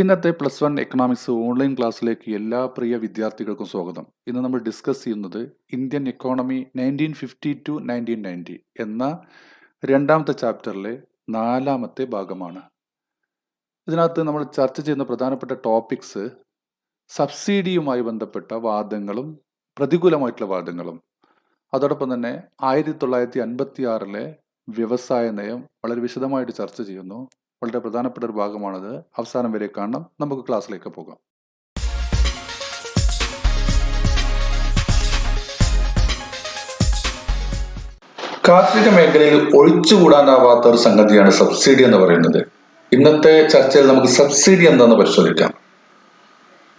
ഇന്നത്തെ +1 economics online ക്ലാസ്സിലേക്ക് എല്ലാ പ്രിയ വിദ്യാർത്ഥികൾക്കും സ്വാഗതം. ഇന്ന് നമ്മൾ ഡിസ്കസ് ചെയ്യുന്നത് ഇന്ത്യൻ എക്കോണമി 1950 ടു 1990 എന്ന രണ്ടാമത്തെ ചാപ്റ്ററിലെ 4ാമത്തെ ഭാഗമാണ്. ഇതിനകത്ത് നമ്മൾ ചർച്ച ചെയ്യുന്ന പ്രധാനപ്പെട്ട ടോപ്പിക്സ് സബ്സിഡിയുമായി ബന്ധപ്പെട്ട വാദങ്ങളും പ്രതികൂലമായിട്ടുള്ള വാദങ്ങളും, അതോടൊപ്പം തന്നെ 1956 വ്യവസായ നയം വളരെ വിശദമായിട്ട് ചർച്ച ചെയ്യുന്നു. വളരെ പ്രധാനപ്പെട്ട ഒരു ഭാഗമാണത്. അവസാനം വരെ കാണണം. നമുക്ക് ക്ലാസ്സിലേക്ക് പോകാം. കാർഷിക മേഖലയിൽ ഒഴിച്ചുകൂടാനാവാത്ത ഒരു സംഗതിയാണ് സബ്സിഡി എന്ന് പറയുന്നത്. ഇന്നത്തെ ചർച്ചയിൽ നമുക്ക് സബ്സിഡി എന്താണെന്ന് പരിശോധിക്കാം.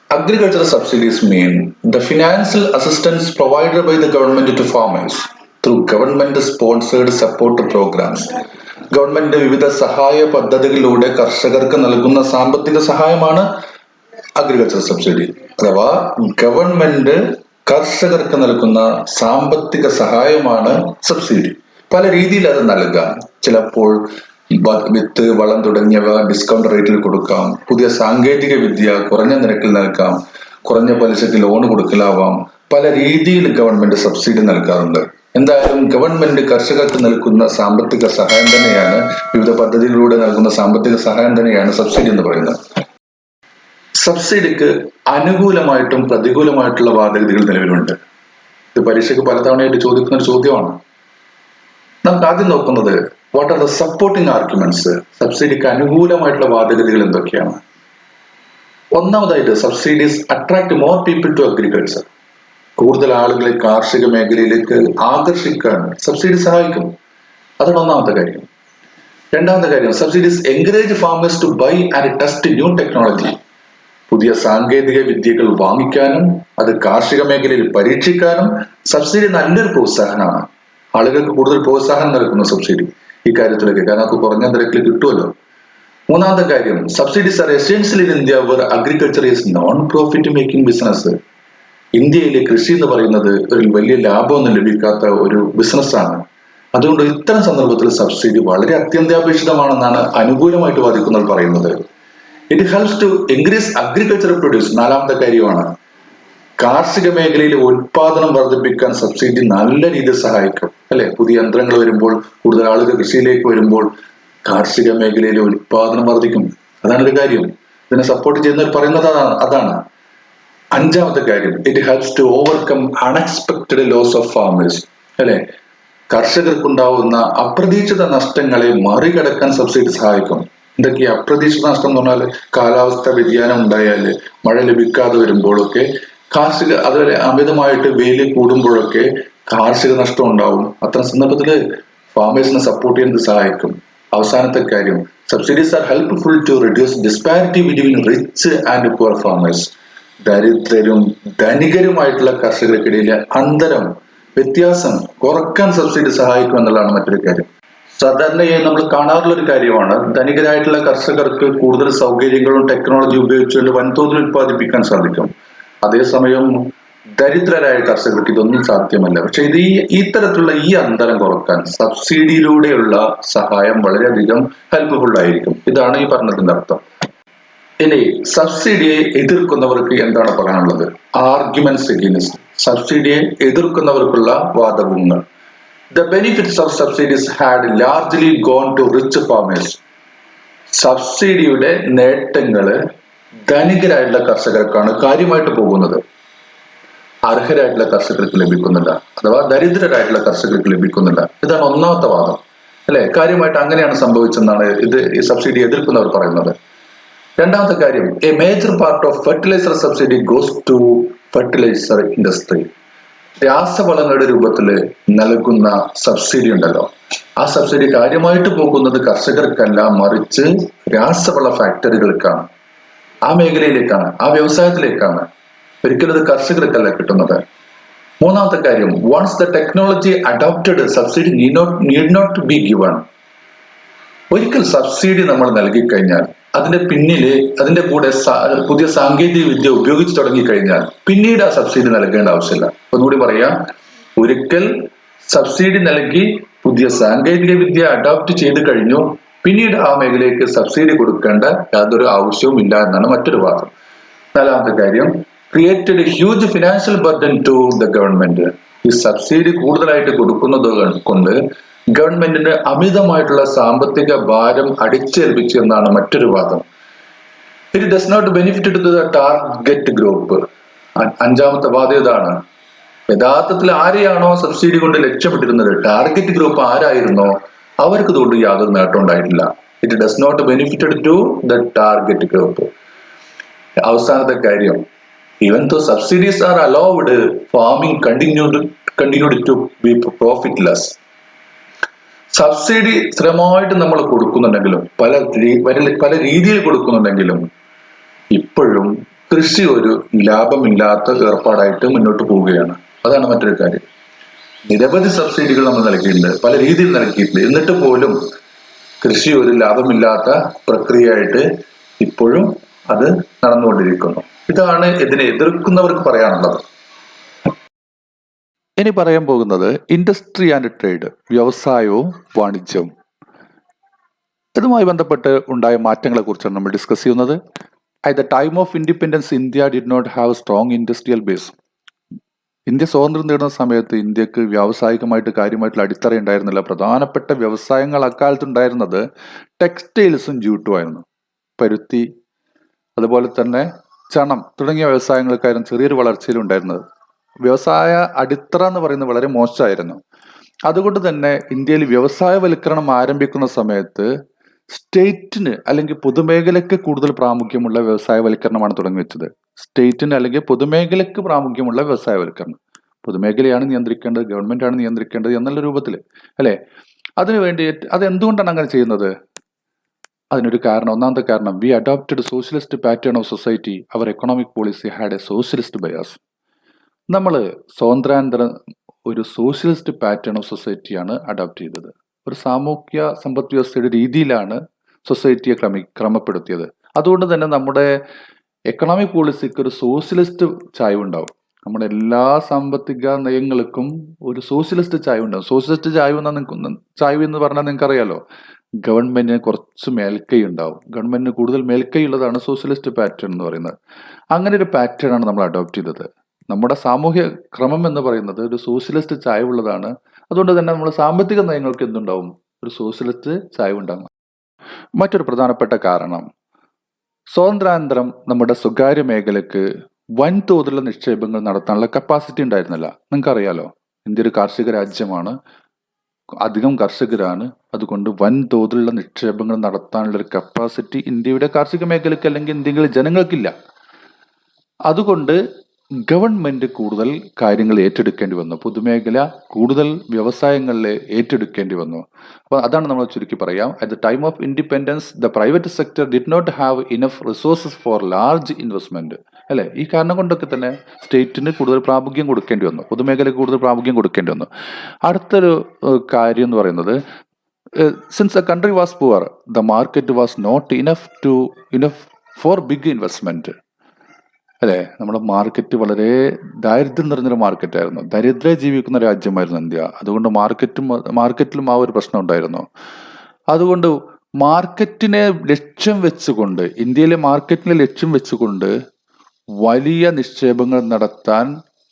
Agricultural subsidies mean the financial assistance provided by the government to farmers through government-sponsored support programs. Government വിവിധ സഹായ പദ്ധതികളിലൂടെ കർഷകർക്ക് നൽകുന്ന സാമ്പത്തിക സഹായമാണ് അഗ്രികൾച്ചർ സബ്സിഡി. അഥവാ ഗവൺമെന്റ് കർഷകർക്ക് നൽകുന്ന സാമ്പത്തിക സഹായമാണ് സബ്സിഡി. പല രീതിയിൽ അത് നൽകാം. ചിലപ്പോൾ വിത്ത്, വളം തുടങ്ങിയവ ഡിസ്കൗണ്ട് റേറ്റിൽ കൊടുക്കാം. പുതിയ സാങ്കേതിക വിദ്യ കുറഞ്ഞ നിരക്കിൽ നൽകാം. കുറഞ്ഞ പലിശയ്ക്ക് ലോൺ കൊടുക്കലാവാം. പല രീതിയിൽ ഗവൺമെന്റ് സബ്സിഡി നൽകാറുണ്ട്. എന്തായാലും ഗവൺമെന്റ് കർഷകർക്ക് നൽകുന്ന സാമ്പത്തിക സഹായം തന്നെയാണ്, വിവിധ പദ്ധതികളിലൂടെ നൽകുന്ന സാമ്പത്തിക സഹായം തന്നെയാണ് സബ്സിഡി എന്ന് പറയുന്നത്. സബ്സിഡിക്ക് അനുകൂലമായിട്ടും പ്രതികൂലമായിട്ടുള്ള വാദഗതികൾ നിലവിലുണ്ട്. ഇത് പരീക്ഷയ്ക്ക് പലതവണയായിട്ട് ചോദിക്കുന്ന ഒരു ചോദ്യമാണ്. നമുക്ക് ആദ്യം നോക്കുന്നത് what are the supporting arguments. സബ്സിഡിക്ക് അനുകൂലമായിട്ടുള്ള വാദഗതികൾ എന്തൊക്കെയാണ്? ഒന്നാമതായിട്ട്, subsidies attract more people to agriculture. കൂടുതൽ ആളുകളെ കാർഷിക മേഖലയിലേക്ക് ആകർഷിക്കാൻ സബ്സിഡി സഹായിക്കും. അതാണ് ഒന്നാമത്തെ കാര്യം. രണ്ടാമത്തെ കാര്യം, subsidies encourage farmers to buy and test new technology. പുതിയ സാങ്കേതിക വിദ്യകൾ വാങ്ങിക്കാനും അത് കാർഷിക മേഖലയിൽ പരീക്ഷിക്കാനും സബ്സിഡി നല്ലൊരു പ്രോത്സാഹനമാണ്. ആളുകൾക്ക് കൂടുതൽ പ്രോത്സാഹനം നൽകുന്ന സബ്സിഡി ഈ കാര്യത്തിലൊക്കെ, കാരണം നമുക്ക് കുറഞ്ഞ നിരക്കിൽ കിട്ടുമല്ലോ. മൂന്നാമത്തെ കാര്യം, subsidies are essential in India where agriculture is non profit making business. ഇന്ത്യയിലെ കൃഷി എന്ന് പറയുന്നത് ഒരു വലിയ ലാഭമൊന്നും ലഭിക്കാത്ത ഒരു ബിസിനസ്സാണ്. അതുകൊണ്ട് ഇത്തരം സന്ദർഭത്തിൽ സബ്സിഡി വളരെ അത്യന്താപേക്ഷിതമാണെന്നാണ് അനുകൂലമായിട്ട് വാദിക്കുന്നവർ പറയുന്നത്. It helps to increase agriculture produce. നാലാമത്തെ കാര്യമാണ്, കാർഷിക മേഖലയിലെ ഉൽപാദനം വർദ്ധിപ്പിക്കാൻ സബ്സിഡി നല്ല രീതിയിൽ സഹായിക്കും. അല്ലെ, പുതിയ യന്ത്രങ്ങൾ വരുമ്പോൾ, കൂടുതൽ ആളുകൾ കൃഷിയിലേക്ക് വരുമ്പോൾ കാർഷിക മേഖലയിലെ ഉൽപാദനം വർദ്ധിക്കും. അതാണ് ഒരു കാര്യം. ഇതിനെ സപ്പോർട്ട് ചെയ്യുന്നവർ പറയുന്നത് അതാണ്. അഞ്ചാമത്തെ കാര്യം, it helps to overcome unexpected loss of farmers. അല്ലെ, കർഷകർക്കുണ്ടാവുന്ന അപ്രതീക്ഷിത നഷ്ടങ്ങളെ മറികടക്കാൻ സബ്സിഡി സഹായിക്കും. എന്തൊക്കെയാ അപ്രതീക്ഷിത നഷ്ടം എന്ന് പറഞ്ഞാൽ, കാലാവസ്ഥ വ്യതിയാനം ഉണ്ടായാല്, മഴ ലഭിക്കാതെ വരുമ്പോഴൊക്കെ കാർഷിക, അതുപോലെ അമിതമായിട്ട് വെയിൽ കൂടുമ്പോഴൊക്കെ കാർഷിക നഷ്ടം ഉണ്ടാവും. അത്തരം സന്ദർഭത്തില് ഫാമേഴ്സിനെ സപ്പോർട്ട് ചെയ്യുന്നത് സഹായിക്കും. അവസാനത്തെ കാര്യം, subsidies are helpful to reduce disparity between rich and poor farmers. ദരിദ്രരും ധനികരുമായിട്ടുള്ള കർഷകർക്കിടയിലെ അന്തരം, വ്യത്യാസം കുറക്കാൻ സബ്സിഡി സഹായിക്കും എന്നുള്ളതാണ് മറ്റൊരു കാര്യം. സാധാരണയായി നമ്മൾ കാണാറുള്ള ഒരു കാര്യമാണ്, ധനികരായിട്ടുള്ള കർഷകർക്ക് കൂടുതൽ സൗകര്യങ്ങളും ടെക്നോളജി ഉപയോഗിച്ചുകൊണ്ട് വൻതോതിൽ ഉത്പാദിപ്പിക്കാൻ സാധിക്കും. അതേസമയം ദരിദ്രരായ കർഷകർക്ക് ഇതൊന്നും സാധ്യമല്ല. പക്ഷെ ഇത് ഇത്തരത്തിലുള്ള ഈ അന്തരം കുറക്കാൻ സബ്സിഡിയിലൂടെയുള്ള സഹായം വളരെയധികം ഹെൽപ്ഫുൾ ആയിരിക്കും. ഇതാണ് ഈ പറഞ്ഞതിന്റെ അർത്ഥം. ഇനി സബ്സിഡിയെ എതിർക്കുന്നവർക്ക് എന്താണ് പറയാനുള്ളത്? Arguments against. സബ്സിഡിയെ എതിർക്കുന്നവർക്കുള്ള വാദങ്ങൾ. The benefits of subsidies had largely gone to rich farmers. സബ്സിഡിയുടെ നേട്ടങ്ങള് ധനികരായിട്ടുള്ള കർഷകർക്കാണ് കാര്യമായിട്ട് പോകുന്നത്. അർഹരായിട്ടുള്ള കർഷകർക്ക് ലഭിക്കുന്നില്ല, അഥവാ ദരിദ്രരായിട്ടുള്ള കർഷകർക്ക് ലഭിക്കുന്നില്ല. ഇതാണ് ഒന്നാമത്തെ വാദം. അല്ലെ, കാര്യമായിട്ട് അങ്ങനെയാണ് സംഭവിച്ചെന്നാണ് ഈ സബ്സിഡി എതിർക്കുന്നവർ പറയുന്നത്. രണ്ടാമത്തെ കാര്യം, a major part of fertilizer subsidy goes to fertilizer industry. രാസവളങ്ങളുടെ രൂപത്തിൽ നൽകുന്ന സബ്സിഡി ഉണ്ടല്ലോ, ആ സബ്സിഡി കാര്യമായിട്ട് പോകുന്നത് കർഷകർക്കല്ല, മറിച്ച് രാസവള ഫാക്ടറികൾക്കാണ്, ആ മേഖലയിലേക്കാണ്, ആ വ്യവസായത്തിലേക്കാണ്. ഒരിക്കലും അത് കർഷകർക്കല്ല കിട്ടുന്നത്. മൂന്നാമത്തെ കാര്യം, once the technology adopted subsidy need not be given. ഒരിക്കൽ സബ്സിഡി നമ്മൾ നൽകിക്കഴിഞ്ഞാൽ അതിന്റെ കൂടെ പുതിയ സാങ്കേതിക വിദ്യ ഉപയോഗിച്ച് തുടങ്ങിക്കഴിഞ്ഞാൽ പിന്നീട് ആ സബ്സിഡി നൽകേണ്ട ആവശ്യമില്ല. ഒന്നുകൂടി പറയാം, ഒരിക്കൽ സബ്സിഡി നൽകി പുതിയ സാങ്കേതിക വിദ്യ അഡോപ്റ്റ് ചെയ്ത് കഴിഞ്ഞു, പിന്നീട് ആ മേഖലയ്ക്ക് സബ്സിഡി കൊടുക്കേണ്ട യാതൊരു ആവശ്യവും ഇല്ല എന്നാണ് മറ്റൊരു വാദം. നാലാമത്തെ കാര്യം, created huge financial burden to the government. ഈ സബ്സിഡി കൂടുതലായിട്ട് കൊടുക്കുന്നത് കൊണ്ട് ഗവൺമെന്റിന് അമിതമായിട്ടുള്ള സാമ്പത്തിക ഭാരം അടിച്ചേൽപ്പിച്ചു എന്നാണ് മറ്റൊരു വാദം. It does not benefit to the target group. അഞ്ചാമത്തെ വാദം ഇതാണ്, യഥാർത്ഥത്തിൽ ആരെയാണോ സബ്സിഡി കൊണ്ട് ലക്ഷ്യമിട്ടിരുന്നത്, ടാർഗറ്റ് ഗ്രൂപ്പ് ആരായിരുന്നോ അവർക്ക് ഇതുകൊണ്ട് യാതൊരു നേട്ടം ഉണ്ടായിട്ടില്ല. It does not benefited to the target group. അവസാനത്തെ കാര്യം, even though subsidies are allowed, farming continued to be profitless. Subsidy സ്ഥിരമായിട്ട് നമ്മൾ കൊടുക്കുന്നുണ്ടെങ്കിലും പല രീതിയിൽ കൊടുക്കുന്നുണ്ടെങ്കിലും ഇപ്പോഴും കൃഷി ഒരു ലാഭമില്ലാത്ത ഏർപ്പാടായിട്ട് മുന്നോട്ട് പോവുകയാണ്. അതാണ് മറ്റൊരു കാര്യം. നിരവധി സബ്സിഡികൾ നമ്മൾ നൽകിയിട്ടുണ്ട്, പല രീതിയിൽ നൽകിയിട്ടുണ്ട്, എന്നിട്ട് പോലും കൃഷി ഒരു ലാഭമില്ലാത്ത പ്രക്രിയയായിട്ട് ഇപ്പോഴും അത് നടന്നുകൊണ്ടിരിക്കുന്നു. ഇതാണ് ഇതിനെ എതിർക്കുന്നവർക്ക് പറയാനുള്ളത്. ഇനി പറയാൻ പോകുന്നത് ഇൻഡസ്ട്രി ആൻഡ് ട്രേഡ്, വ്യവസായവും വാണിജ്യവും. ഇതുമായി ബന്ധപ്പെട്ട് ഉണ്ടായ മാറ്റങ്ങളെ കുറിച്ചാണ് നമ്മൾ ഡിസ്കസ് ചെയ്യുന്നത്. At the time of independence India did not have strong industrial base. India സ്വാതന്ത്ര്യം നേടുന്ന സമയത്ത് ഇന്ത്യക്ക് വ്യാവസായികമായിട്ട് കാര്യമായിട്ടുള്ള അടിത്തറ ഉണ്ടായിരുന്നില്ല. പ്രധാനപ്പെട്ട വ്യവസായങ്ങൾ അക്കാലത്ത് ഉണ്ടായിരുന്നത് ടെക്സ്റ്റൈൽസും ജൂട്ടും ആയിരുന്നു. പരുത്തി, അതുപോലെ തന്നെ ചണം തുടങ്ങിയ വ്യവസായങ്ങൾക്കായിരുന്നു ചെറിയൊരു വളർച്ചയിലുണ്ടായിരുന്നത്. വ്യവസായ അടിത്തറ എന്ന് പറയുന്നത് വളരെ മോശമായിരുന്നു. അതുകൊണ്ട് തന്നെ ഇന്ത്യയിൽ വ്യവസായവൽക്കരണം ആരംഭിക്കുന്ന സമയത്ത് സ്റ്റേറ്റിന് അല്ലെങ്കിൽ പൊതുമേഖലയ്ക്ക് കൂടുതൽ പ്രാമുഖ്യമുള്ള വ്യവസായവൽക്കരണമാണ് തുടങ്ങി വെച്ചത്. സ്റ്റേറ്റിന് അല്ലെങ്കിൽ പൊതുമേഖലയ്ക്ക് പ്രാമുഖ്യമുള്ള വ്യവസായവൽക്കരണം. പൊതുമേഖലയാണ് നിയന്ത്രിക്കേണ്ടത്, ഗവൺമെന്റ് ആണ് നിയന്ത്രിക്കേണ്ടത് എന്നുള്ള രൂപത്തിൽ അല്ലെ. അതിനുവേണ്ടി അതെന്തുകൊണ്ടാണ് അങ്ങനെ ചെയ്യുന്നത്? അതിനൊരു കാരണം, ഒന്നാമത്തെ കാരണം, we adopted socialist pattern of society, our economic policy had a socialist bias. നമ്മൾ സ്വാതന്ത്ര്യാനന്തരം ഒരു സോഷ്യലിസ്റ്റ് പാറ്റേൺ ഓഫ് സൊസൈറ്റിയാണ് അഡോപ്റ്റ് ചെയ്തത്. ഒരു സാമൂഹ്യ സമ്പദ് വ്യവസ്ഥയുടെ രീതിയിലാണ് സൊസൈറ്റിയെ ക്രമപ്പെടുത്തിയത്. അതുകൊണ്ട് തന്നെ നമ്മുടെ എക്കണോമിക് പോളിസിക്ക് ഒരു സോഷ്യലിസ്റ്റ് ചായ്വുണ്ടാവും. നമ്മുടെ എല്ലാ സാമ്പത്തിക നയങ്ങൾക്കും ഒരു സോഷ്യലിസ്റ്റ് ചായ്വുണ്ടാവും. സോഷ്യലിസ്റ്റ് ചായ്വ് എന്ന് പറഞ്ഞാൽ നിങ്ങൾക്ക് അറിയാലോ, ഗവൺമെന്റിന് കുറച്ച് മേൽക്കൈ ഉണ്ടാവും. ഗവൺമെന്റിന് കൂടുതൽ മേൽക്കൈ ഉള്ളതാണ് സോഷ്യലിസ്റ്റ് പാറ്റേൺ എന്ന് പറയുന്നത്. അങ്ങനെ ഒരു പാറ്റേൺ ആണ് നമ്മൾ അഡോപ്റ്റ് ചെയ്തത്. നമ്മുടെ സാമൂഹ്യ ക്രമം എന്ന് പറയുന്നത് ഒരു സോഷ്യലിസ്റ്റ് ചായ്വുള്ളതാണ്. അതുകൊണ്ട് തന്നെ നമ്മൾ സാമ്പത്തിക നയങ്ങൾക്ക് എന്തുണ്ടാവും? ഒരു സോഷ്യലിസ്റ്റ് ചായ്വുണ്ടാകും. മറ്റൊരു പ്രധാനപ്പെട്ട കാരണം, സ്വാതന്ത്ര്യാനന്തരം നമ്മുടെ സ്വകാര്യ മേഖലയ്ക്ക് വൻതോതിലുള്ള നിക്ഷേപങ്ങൾ നടത്താനുള്ള കപ്പാസിറ്റി ഉണ്ടായിരുന്നില്ല. നിങ്ങൾക്കറിയാലോ, ഇന്ത്യ ഒരു കാർഷിക രാജ്യമാണ്, അധികം കർഷകരാണ്. അതുകൊണ്ട് വൻതോതിലുള്ള നിക്ഷേപങ്ങൾ നടത്താനുള്ള ഒരു കപ്പാസിറ്റി ഇന്ത്യയുടെ കാർഷിക മേഖലയ്ക്ക് അല്ലെങ്കിൽ ഇന്ത്യയിലെ ജനങ്ങൾക്കില്ല. അതുകൊണ്ട് ഗവൺമെന്റ് കൂടുതൽ കാര്യങ്ങൾ ഏറ്റെടുക്കേണ്ടി വന്നു. പൊതുമേഖല കൂടുതൽ വ്യവസായങ്ങളിൽ ഏറ്റെടുക്കേണ്ടി വന്നു. അപ്പോൾ അതാണ് നമ്മൾ ചുരുക്കി പറയാം. At the time of independence the private sector did not have enough resources for large investment. അല്ലെ, ഈ കാരണം കൊണ്ടൊക്കെ തന്നെ സ്റ്റേറ്റിന് കൂടുതൽ പ്രാമുഖ്യം കൊടുക്കേണ്ടി വന്നു, പൊതുമേഖലയ്ക്ക് കൂടുതൽ പ്രാമുഖ്യം കൊടുക്കേണ്ടി വന്നു. അടുത്തൊരു കാര്യം എന്ന് പറയുന്നത്, since the country was poor the market was not enough for big investment. അല്ലെ, നമ്മുടെ മാർക്കറ്റ് വളരെ ദാരിദ്ര്യം നിറഞ്ഞൊരു മാർക്കറ്റായിരുന്നു. ദരിദ്ര ജീവിക്കുന്ന രാജ്യമായിരുന്നു ഇന്ത്യ. അതുകൊണ്ട് മാർക്കറ്റിലും ആ ഒരു പ്രശ്നം ഉണ്ടായിരുന്നു. അതുകൊണ്ട് മാർക്കറ്റിനെ ലക്ഷ്യം വെച്ചുകൊണ്ട്, ഇന്ത്യയിലെ മാർക്കറ്റിനെ ലക്ഷ്യം വെച്ചുകൊണ്ട് വലിയ നിക്ഷേപങ്ങൾ നടത്താൻ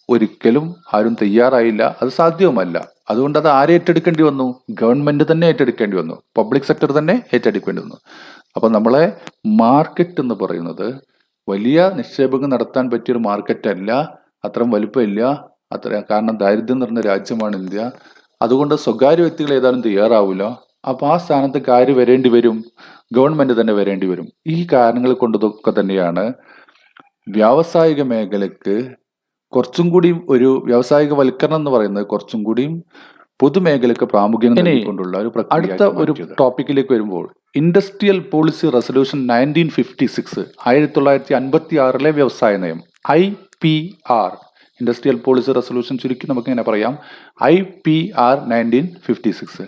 ഒരിക്കലും ആരും തയ്യാറായില്ല. അത് സാധ്യവുമല്ല. അതുകൊണ്ട് അത് ആരെ ഏറ്റെടുക്കേണ്ടി വന്നു? ഗവൺമെന്റ് തന്നെ ഏറ്റെടുക്കേണ്ടി വന്നു, പബ്ലിക് സെക്ടർ തന്നെ ഏറ്റെടുക്കേണ്ടി വന്നു. അപ്പൊ നമ്മളെ മാർക്കറ്റ് എന്ന് പറയുന്നത് വലിയ നിക്ഷേപങ്ങൾ നടത്താൻ പറ്റിയൊരു മാർക്കറ്റ് അല്ല, അത്രയും വലുപ്പമില്ല. കാരണം ദാരിദ്ര്യം നിറഞ്ഞ രാജ്യമാണ് ഇന്ത്യ. അതുകൊണ്ട് സ്വകാര്യ വ്യക്തികൾ ഏതായാലും തയ്യാറാവില്ല. അപ്പൊ ആ സ്ഥാനത്ത് ആര് വരേണ്ടി വരും? ഗവൺമെന്റ് തന്നെ വരേണ്ടി വരും. ഈ കാരണങ്ങൾ കൊണ്ടതൊക്കെ തന്നെയാണ് വ്യാവസായിക മേഖലക്ക് കുറച്ചും കൂടിയും ഒരു വ്യാവസായിക വൽക്കരണം എന്ന് പറയുന്നത് കുറച്ചും കൂടിയും പൊതുമേഖലക്ക് പ്രാമുഖ്യം കൊണ്ടുള്ള ഒരു പ്രക്രിയ. അടുത്ത ഒരു ടോപ്പിക്കിലേക്ക് വരുമ്പോൾ, ഇൻഡസ്ട്രിയൽ പോളിസി റെസൊല്യൂഷൻ 1956, 1956 വ്യവസായ നയം, IPR, ഇൻഡസ്ട്രിയൽ പോളിസി റെസൊല്യൂഷൻ ചുരുക്കി നമുക്ക് ഇങ്ങനെ പറയാം, IPR 1956.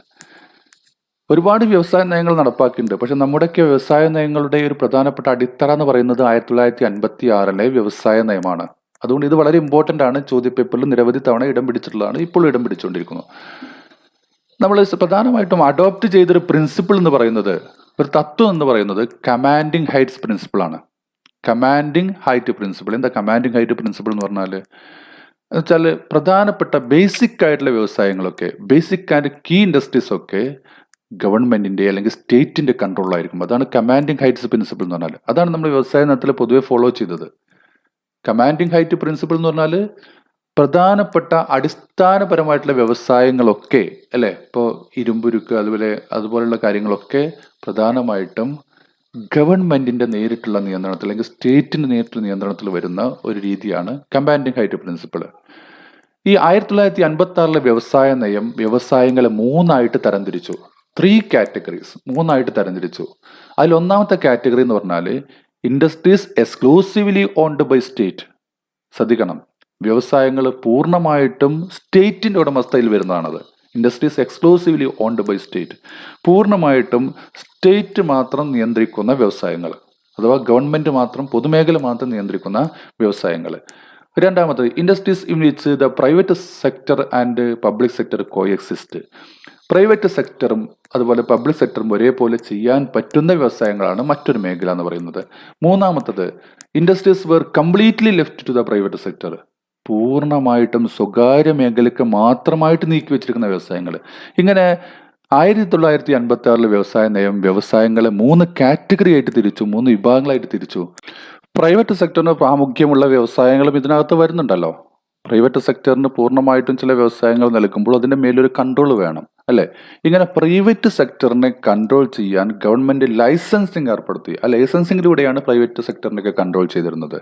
ഒരുപാട് വ്യവസായ നയങ്ങൾ നടപ്പാക്കിയിട്ടുണ്ട്. പക്ഷെ നമ്മുടെയൊക്കെ വ്യവസായ നയങ്ങളുടെ ഒരു പ്രധാനപ്പെട്ട അടിത്തറ എന്ന് പറയുന്നത് 1956 വ്യവസായ നയമാണ്. അതുകൊണ്ട് ഇത് വളരെ ഇമ്പോർട്ടൻ്റ് ആണ്. ചോദ്യപേപ്പറിൽ നിരവധി തവണ ഇടം പിടിച്ചിട്ടുള്ളതാണ്, ഇപ്പോഴും ഇടം പിടിച്ചുകൊണ്ടിരിക്കുന്നു. നമ്മൾ പ്രധാനമായിട്ടും അഡോപ്റ്റ് ചെയ്തൊരു പ്രിൻസിപ്പിൾ എന്ന് പറയുന്നത്, ഒരു തത്വം എന്ന് പറയുന്നത് കമാൻഡിങ് ഹൈറ്റ്സ് പ്രിൻസിപ്പിൾ ആണ്. Commanding height principle. എന്താ കമാൻഡിങ് ഹൈറ്റ് പ്രിൻസിപ്പിൾ എന്ന് പറഞ്ഞാൽ വെച്ചാൽ പ്രധാനപ്പെട്ട ബേസിക് ആയിട്ടുള്ള വ്യവസായങ്ങളൊക്കെ, ബേസിക് ആൻഡ് കീ ഇൻഡസ്ട്രീസ് ഒക്കെ ഗവൺമെന്റിന്റെ അല്ലെങ്കിൽ സ്റ്റേറ്റിന്റെ കൺട്രോളിലായിരിക്കും. അതാണ് കമാൻഡിങ് ഹൈറ്റ്സ് പ്രിൻസിപ്പിൾ എന്ന് പറഞ്ഞാൽ. അതാണ് നമ്മൾ വ്യവസായ നയത്തിൽ പൊതുവെ ഫോളോ ചെയ്തത്. കമാൻഡിങ് ഹൈറ്റ് പ്രിൻസിപ്പിൾ എന്ന് പറഞ്ഞാൽ പ്രധാനപ്പെട്ട അടിസ്ഥാനപരമായിട്ടുള്ള വ്യവസായങ്ങളൊക്കെ അല്ലെ, ഇപ്പോൾ ഇരുമ്പുരുക്ക് അതുപോലെയുള്ള കാര്യങ്ങളൊക്കെ പ്രധാനമായിട്ടും ഗവൺമെന്റിന്റെ നേരിട്ടുള്ള നിയന്ത്രണത്തിൽ അല്ലെങ്കിൽ സ്റ്റേറ്റിന്റെ നേരിട്ടുള്ള നിയന്ത്രണത്തിൽ വരുന്ന ഒരു രീതിയാണ് കമാൻഡിങ് ഹൈറ്റ് പ്രിൻസിപ്പിൾ. ഈ 1956 വ്യവസായ നയം വ്യവസായങ്ങളെ മൂന്നായിട്ട് തരംതിരിച്ചു. 3 കാറ്റഗറീസ്, മൂന്നായിട്ട് തരംതിരിച്ചു. അതിൽ ഒന്നാമത്തെ കാറ്റഗറി എന്ന് പറഞ്ഞാൽ industries exclusively owned by state. ശ്രദ്ധിക്കണം, വ്യവസായങ്ങൾ പൂർണ്ണമായിട്ടും സ്റ്റേറ്റിന്റെ ഉടമസ്ഥയിൽ വരുന്നതാണത്. Industries exclusively owned by state, പൂർണ്ണമായിട്ടും സ്റ്റേറ്റ് മാത്രം നിയന്ത്രിക്കുന്ന വ്യവസായങ്ങൾ, അഥവാ ഗവൺമെന്റ് മാത്രം, പൊതുമേഖല മാത്രം നിയന്ത്രിക്കുന്ന വ്യവസായങ്ങൾ. രണ്ടാമത്തത് industries in which the private sector and public sector coexist. Private സെക്ടറും അതുപോലെ പബ്ലിക് സെക്ടറും ഒരേപോലെ ചെയ്യാൻ പറ്റുന്ന വ്യവസായങ്ങളാണ് മറ്റൊരു മേഖല എന്ന് പറയുന്നത്. മൂന്നാമത്തത് industries were completely left to the private sector. പൂർണ്ണമായിട്ടും സ്വകാര്യ മേഖലയ്ക്ക് മാത്രമായിട്ട് നീക്കി വെച്ചിരിക്കുന്ന വ്യവസായങ്ങൾ. ഇങ്ങനെ 1956 വ്യവസായ നയം വ്യവസായങ്ങളെ 3 കാറ്റഗറി ആയിട്ട് തിരിച്ചു, 3 വിഭാഗങ്ങളായിട്ട് തിരിച്ചു. പ്രൈവറ്റ് സെക്ടറിന് പ്രാമുഖ്യമുള്ള വ്യവസായങ്ങളും ഇതിനകത്ത് വരുന്നുണ്ടല്ലോ. പ്രൈവറ്റ് സെക്ടറിന് പൂർണ്ണമായിട്ടും ചില വ്യവസായങ്ങൾ നൽകുമ്പോൾ അതിന്റെ മേലൊരു കൺട്രോൾ വേണം അല്ലെ. ഇങ്ങനെ പ്രൈവറ്റ് സെക്ടറിനെ കൺട്രോൾ ചെയ്യാൻ ഗവൺമെന്റ് ലൈസൻസിങ് ഏർപ്പെടുത്തി. ആ ലൈസൻസിങ്ങിലൂടെയാണ് പ്രൈവറ്റ് സെക്ടറിനൊക്കെ കൺട്രോൾ ചെയ്തിരുന്നത്.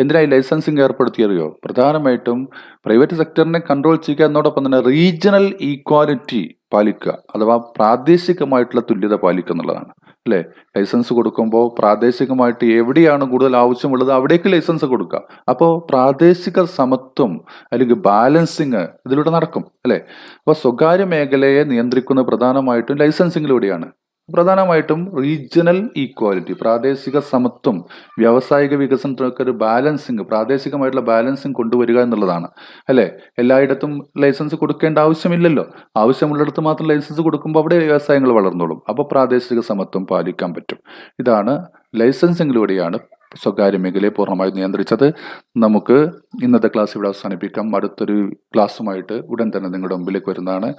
എന്തിനായി ലൈസൻസിങ് ഏർപ്പെടുത്തിയറിയോ? പ്രധാനമായിട്ടും പ്രൈവറ്റ് സെക്ടറിനെ കൺട്രോൾ ചെയ്യുക എന്നോടൊപ്പം തന്നെ റീജിയണൽ ഈക്വാലിറ്റി പാലിക്കുക, അഥവാ പ്രാദേശികമായിട്ടുള്ള തുല്യത പാലിക്കുക എന്നുള്ളതാണ് അല്ലെ. ലൈസൻസ് കൊടുക്കുമ്പോൾ പ്രാദേശികമായിട്ട് എവിടെയാണ് കൂടുതൽ ആവശ്യമുള്ളത് അവിടേക്ക് ലൈസൻസ് കൊടുക്കുക. അപ്പോൾ പ്രാദേശിക സമത്വം അല്ലെങ്കിൽ ബാലൻസിങ് ഇതിലൂടെ നടക്കും അല്ലെ. അപ്പോൾ സ്വകാര്യ മേഖലയെ നിയന്ത്രിക്കുന്ന പ്രധാനമായിട്ടും ലൈസൻസിങ്ങിലൂടെയാണ്. പ്രധാനമായിട്ടും റീജിയണൽ ഈക്വാലിറ്റി, പ്രാദേശിക സമത്വം, വ്യാവസായിക വികസനത്തിനൊക്കെ ഒരു ബാലൻസിങ്, പ്രാദേശികമായിട്ടുള്ള ബാലൻസിങ് കൊണ്ടുവരിക എന്നുള്ളതാണ് അല്ലെ. എല്ലായിടത്തും ലൈസൻസ് കൊടുക്കേണ്ട ആവശ്യമില്ലല്ലോ. ആവശ്യമുള്ളിടത്ത് മാത്രം ലൈസൻസ് കൊടുക്കുമ്പോൾ അവിടെ വ്യവസായങ്ങൾ വളർന്നോളും. അപ്പോൾ പ്രാദേശിക സമത്വം പാലിക്കാൻ പറ്റും. ഇതാണ് ലൈസൻസിങ്ങിലൂടെയാണ് സ്വകാര്യ മേഖലയെ പൂർണ്ണമായി നിയന്ത്രിച്ചത്. നമുക്ക് ഇന്നത്തെ ക്ലാസ് ഇവിടെ അവസാനിപ്പിക്കാം. അടുത്തൊരു ക്ലാസ്സുമായിട്ട് ഉടൻ തന്നെ നിങ്ങളുടെ മുമ്പിലേക്ക് വരുന്നതാണ്.